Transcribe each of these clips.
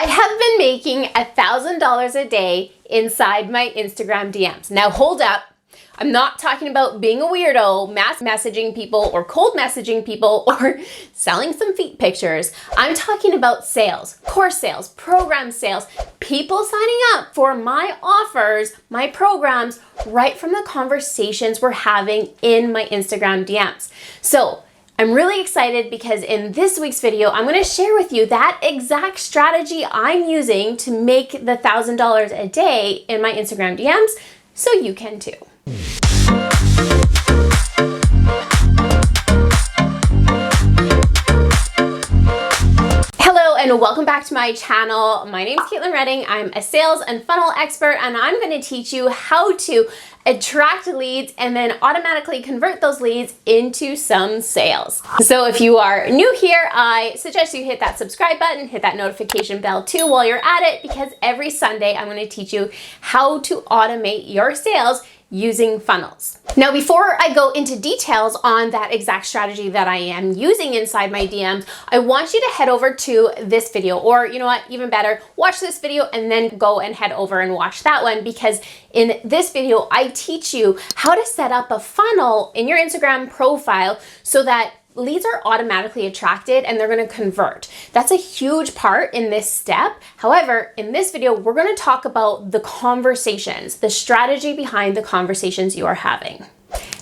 I have been making $1,000 a day inside my Instagram DMs. Now hold up. I'm not talking about being a weirdo, mass messaging people or cold messaging people or selling some feet pictures. I'm talking about sales, course sales, program sales, people signing up for my offers, my programs, right from the conversations we're having in my Instagram DMs. So I'm really excited because in this week's video, I'm gonna share with you that exact strategy I'm using to make the $1,000 a day in my Instagram DMs so you can too. Hello and welcome back to my channel. My name is Katelyn Redding. I'm a sales and funnel expert and I'm going to teach you how to attract leads and then automatically convert those leads into some sales. So if you are new here, I suggest you hit that subscribe button, hit that notification bell too while you're at it, because every Sunday I'm going to teach you how to automate your sales using funnels. Now, before I go into details on that exact strategy that I am using inside my DMs, I want you to head over to this video, or you know what, even better, watch this video and then go and head over and watch that one, because in this video, I teach you how to set up a funnel in your Instagram profile so that leads are automatically attracted and they're going to convert. That's a huge part in this step. However, in this video, we're going to talk about the conversations, the strategy behind the conversations you are having.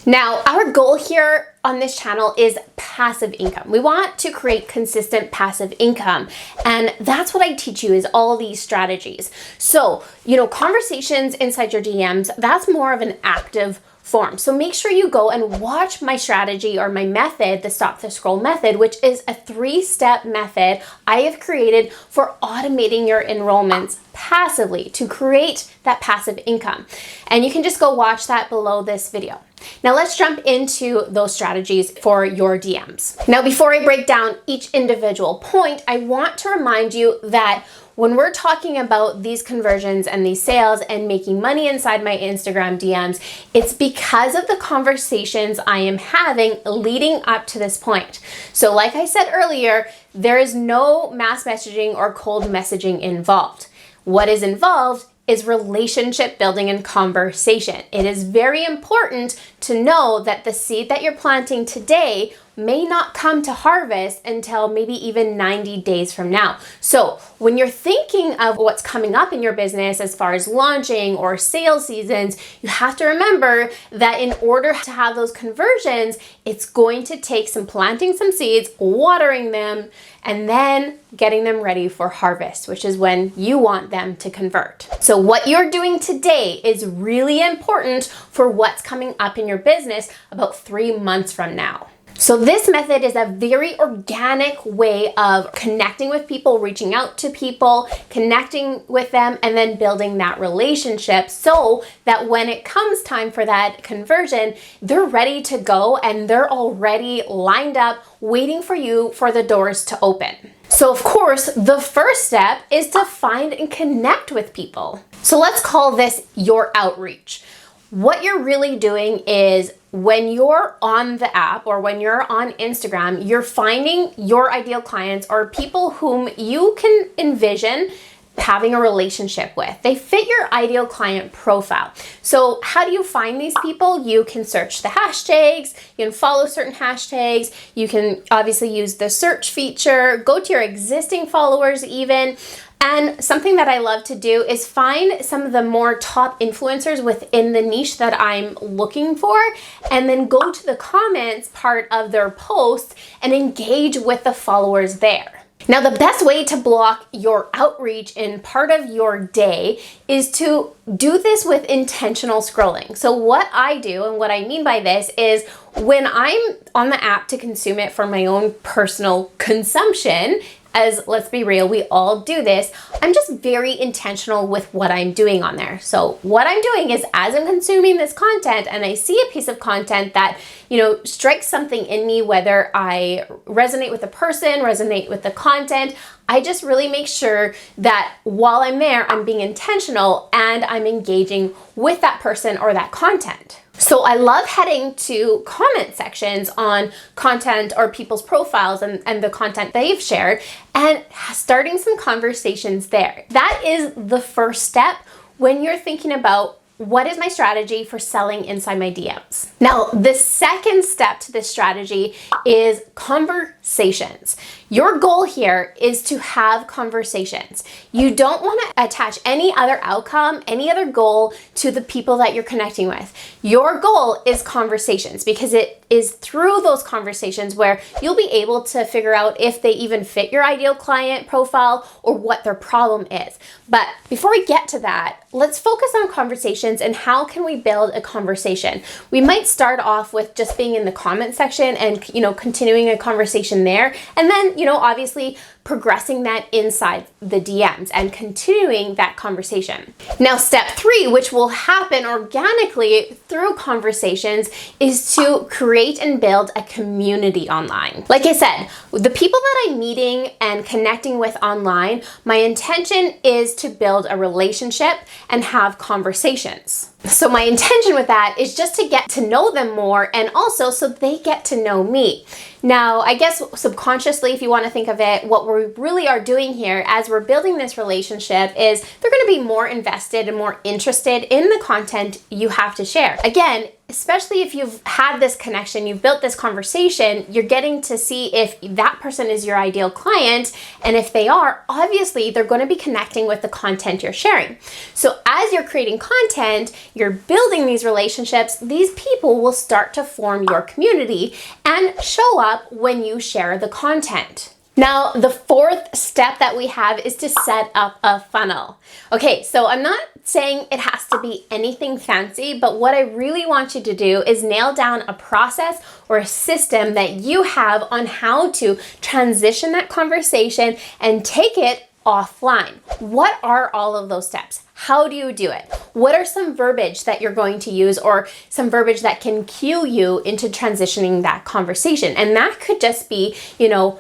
Now, our goal here on this channel is passive income. We want to create consistent passive income. And that's what I teach you, is all these strategies. So, conversations inside your DMs, that's more of an active form. So make sure you go and watch my strategy or my method, the Stop the Scroll method, which is a 3-step method I have created for automating your enrollments passively to create that passive income. And you can just go watch that below this video. Now let's jump into those strategies for your DMs. Now, before I break down each individual point, I want to remind you that when we're talking about these conversions and these sales and making money inside my Instagram DMs, it's because of the conversations I am having leading up to this point. So like I said earlier, there is no mass messaging or cold messaging involved. What is involved is relationship building and conversation. It is very important to know that the seed that you're planting today may not come to harvest until maybe even 90 days from now. So when you're thinking of what's coming up in your business as far as launching or sales seasons, you have to remember that in order to have those conversions, it's going to take some planting some seeds, watering them, and then getting them ready for harvest, which is when you want them to convert. So what you're doing today is really important for what's coming up in your business about 3 months from now. So this method is a very organic way of connecting with people, reaching out to people, connecting with them, and then building that relationship so that when it comes time for that conversion, they're ready to go and they're already lined up waiting for you for the doors to open. So of course, the first step is to find and connect with people. So let's call this your outreach. What you're really doing is when you're on the app or when you're on Instagram, you're finding your ideal clients or people whom you can envision having a relationship with. They fit your ideal client profile. So how do you find these people? You can search the hashtags, you can follow certain hashtags, you can obviously use the search feature, go to your existing followers even. And something that I love to do is find some of the more top influencers within the niche that I'm looking for, and then go to the comments part of their posts and engage with the followers there. Now, the best way to block your outreach in part of your day is to do this with intentional scrolling. So what I do, and what I mean by this, is when I'm on the app to consume it for my own personal consumption, as let's be real, we all do this, I'm just very intentional with what I'm doing on there. So what I'm doing is, as I'm consuming this content and I see a piece of content that, strikes something in me, whether I resonate with the person, resonate with the content, I just really make sure that while I'm there, I'm being intentional and I'm engaging with that person or that content. So I love heading to comment sections on content or people's profiles and the content they've shared and starting some conversations there. That is the first step when you're thinking about what is my strategy for selling inside my DMs. Now, the second step to this strategy is conversations. Your goal here is to have conversations. You don't want to attach any other outcome, any other goal to the people that you're connecting with. Your goal is conversations because it is through those conversations where you'll be able to figure out if they even fit your ideal client profile or what their problem is. But before we get to that, let's focus on conversations and how can we build a conversation. We might start off with just being in the comment section and, continuing a conversation there. And then, obviously progressing that inside the DMs and continuing that conversation. Now, step 3, which will happen organically through conversations, is to create and build a community online. Like I said, the people that I'm meeting and connecting with online, my intention is to build a relationship and have conversations. So my intention with that is just to get to know them more and also so they get to know me. Now, I guess subconsciously, if you want to think of it, what we really are doing here as we're building this relationship is they're going to be more invested and more interested in the content you have to share. Again, especially if you've had this connection, you've built this conversation, you're getting to see if that person is your ideal client. And if they are, obviously they're going to be connecting with the content you're sharing. So as you're creating content, you're building these relationships, these people will start to form your community and show up when you share the content. Now, the fourth step that we have is to set up a funnel. Okay, so I'm not saying it has to be anything fancy, but what I really want you to do is nail down a process or a system that you have on how to transition that conversation and take it offline. What are all of those steps? How do you do it? What are some verbiage that you're going to use or some verbiage that can cue you into transitioning that conversation? And that could just be,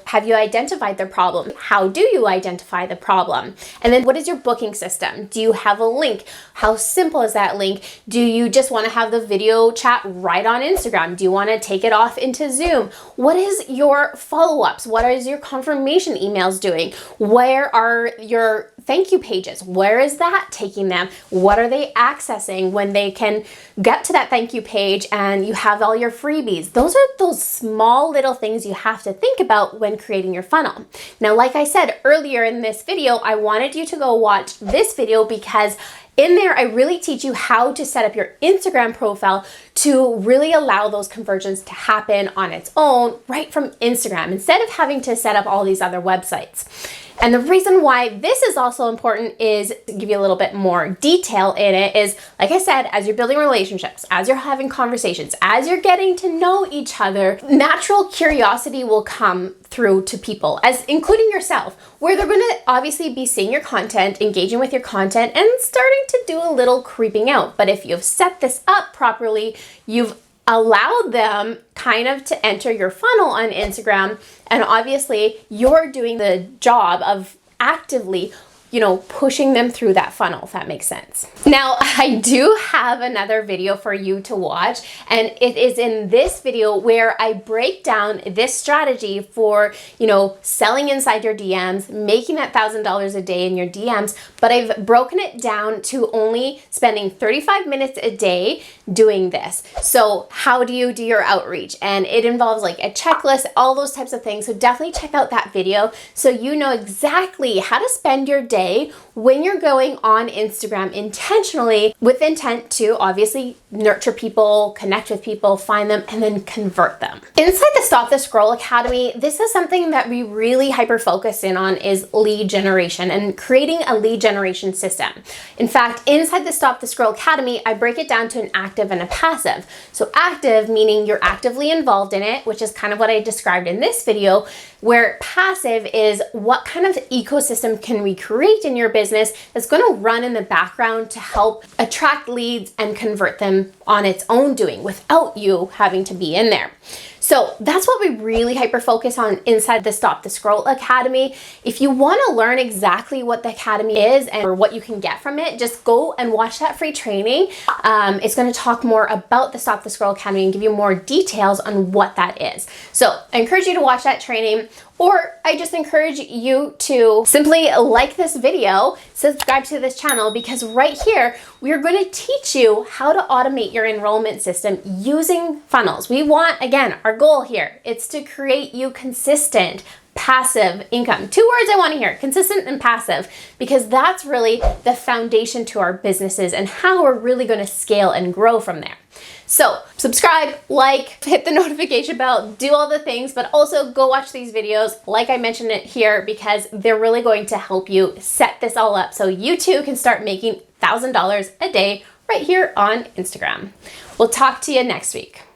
have you identified the problem? How do you identify the problem? And then what is your booking system? Do you have a link? How simple is that link? Do you just want to have the video chat right on Instagram? Do you want to take it off into Zoom? What is your follow-ups? What is your confirmation emails doing? Where are your thank you pages? Where is that taking them? What are they accessing when they can get to that thank you page and you have all your freebies? Those are those small little things you have to think about when creating your funnel. Now, like I said earlier in this video, I wanted you to go watch this video because in there, I really teach you how to set up your Instagram profile to really allow those conversions to happen on its own right from Instagram instead of having to set up all these other websites. And the reason why this is also important is to give you a little bit more detail in it is, like I said, as you're building relationships, as you're having conversations, as you're getting to know each other, natural curiosity will come through to people, as including yourself, where they're going to obviously be seeing your content, engaging with your content, and starting to do a little creeping out. But if you've set this up properly, you've allowed them kind of to enter your funnel on Instagram, and obviously you're doing the job of actively pushing them through that funnel, if that makes sense. Now, I do have another video for you to watch, and it is in this video where I break down this strategy for, selling inside your DMs, making that $1,000 a day in your DMs, but I've broken it down to only spending 35 minutes a day doing this. So how do you do your outreach? And it involves like a checklist, all those types of things. So definitely check out that video so you know exactly how to spend your day when you're going on Instagram intentionally with intent to obviously nurture people, connect with people, find them, and then convert them. Inside the Stop the Scroll Academy, this is something that we really hyper focus in on is lead generation and creating a lead generation system. In fact, inside the Stop the Scroll Academy, I break it down to an active and a passive. So active meaning you're actively involved in it, which is kind of what I described in this video, where passive is what kind of ecosystem can we create in your business that's going to run in the background to help attract leads and convert them on its own doing without you having to be in there. So that's what we really hyper focus on inside the Stop the Scroll Academy. If you want to learn exactly what the Academy is and what you can get from it, just go and watch that free training. It's going to talk more about the Stop the Scroll Academy and give you more details on what that is. So I encourage you to watch that training, or I just encourage you to simply like this video, subscribe to this channel, because right here, we're going to teach you how to automate your enrollment system using funnels. We want, again, our goal here, it's to create you consistent, passive income. 2 words I want to hear, consistent and passive, because that's really the foundation to our businesses and how we're really going to scale and grow from there. So subscribe, like, hit the notification bell, do all the things, but also go watch these videos like I mentioned it here, because they're really going to help you set this all up so you too can start making $1,000 a day right here on Instagram. We'll talk to you next week.